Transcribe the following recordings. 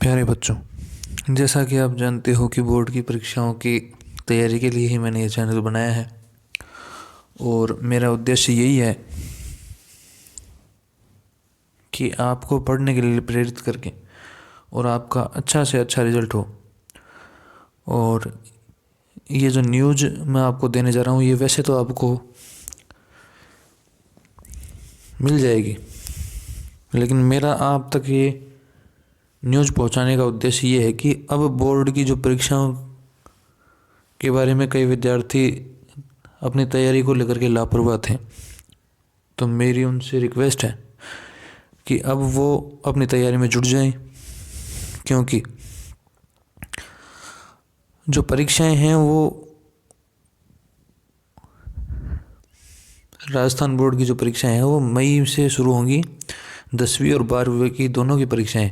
प्यारे बच्चों, जैसा कि आप जानते हो कि बोर्ड की परीक्षाओं की तैयारी के लिए ही मैंने ये चैनल बनाया है और मेरा उद्देश्य यही है कि आपको पढ़ने के लिए प्रेरित करके और आपका अच्छा से अच्छा रिजल्ट हो। और ये जो न्यूज़ मैं आपको देने जा रहा हूँ ये वैसे तो आपको मिल जाएगी, लेकिन मेरा आप तक ये न्यूज़ पहुंचाने का उद्देश्य ये है कि अब बोर्ड की जो परीक्षाओं के बारे में कई विद्यार्थी अपनी तैयारी को लेकर के लापरवाह थे, तो मेरी उनसे रिक्वेस्ट है कि अब वो अपनी तैयारी में जुट जाएं, क्योंकि जो परीक्षाएं हैं वो राजस्थान बोर्ड की जो परीक्षाएं हैं वो मई से शुरू होंगी। 10वीं और 12वीं की दोनों की परीक्षाएं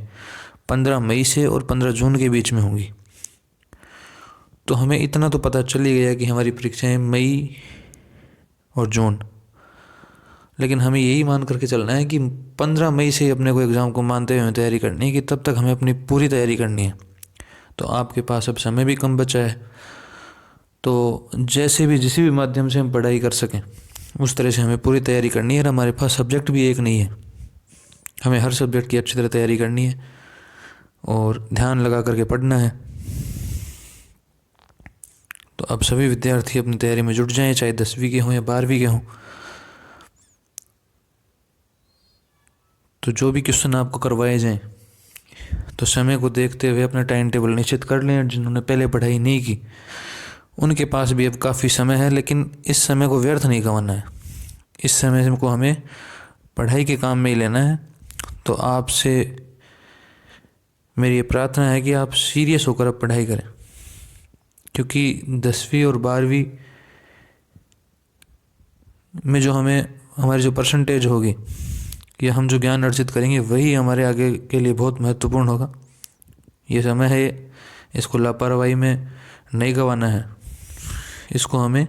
15 मई से और 15 जून के बीच में होंगी। तो हमें इतना तो पता चल ही गया कि हमारी परीक्षाएं मई और जून, लेकिन हमें यही मान करके चलना है कि 15 मई से अपने को एग्ज़ाम को मानते हुए तैयारी करनी है कि तब तक हमें अपनी पूरी तैयारी करनी है। तो आपके पास अब समय भी कम बचा है, तो जैसे भी जिस भी माध्यम से हम पढ़ाई कर सकें उस तरह से हमें पूरी तैयारी करनी है। और हमारे पास सब्जेक्ट भी एक नहीं है, हमें हर सब्जेक्ट की अच्छी तरह तैयारी करनी है और ध्यान लगा करके पढ़ना है। तो अब सभी विद्यार्थी अपनी तैयारी में जुट जाएं, चाहे 10वीं के हों या 12वीं के हों। तो जो भी क्वेश्चन आपको करवाए जाएं तो समय को देखते हुए अपना टाइम टेबल निश्चित कर लें। जिन्होंने पहले पढ़ाई नहीं की उनके पास भी अब काफ़ी समय है, लेकिन इस समय को व्यर्थ नहीं गंवाना है। इस समय को हमें पढ़ाई के काम में ही लेना है। तो आपसे मेरी ये प्रार्थना है कि आप सीरियस होकर अब पढ़ाई करें, क्योंकि 10वीं और 12वीं में जो हमारी जो परसेंटेज होगी या हम जो ज्ञान अर्जित करेंगे वही हमारे आगे के लिए बहुत महत्वपूर्ण होगा। ये समय है, इसको लापरवाही में नहीं गंवाना है। इसको हमें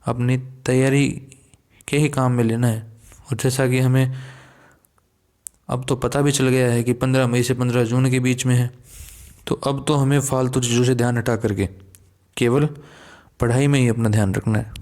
अपनी तैयारी के ही काम में लेना है। और जैसा कि हमें अब तो पता भी चल गया है कि 15 मई से 15 जून के बीच में है, तो अब तो हमें फालतू चीज़ों से ध्यान हटा करके केवल पढ़ाई में ही अपना ध्यान रखना है।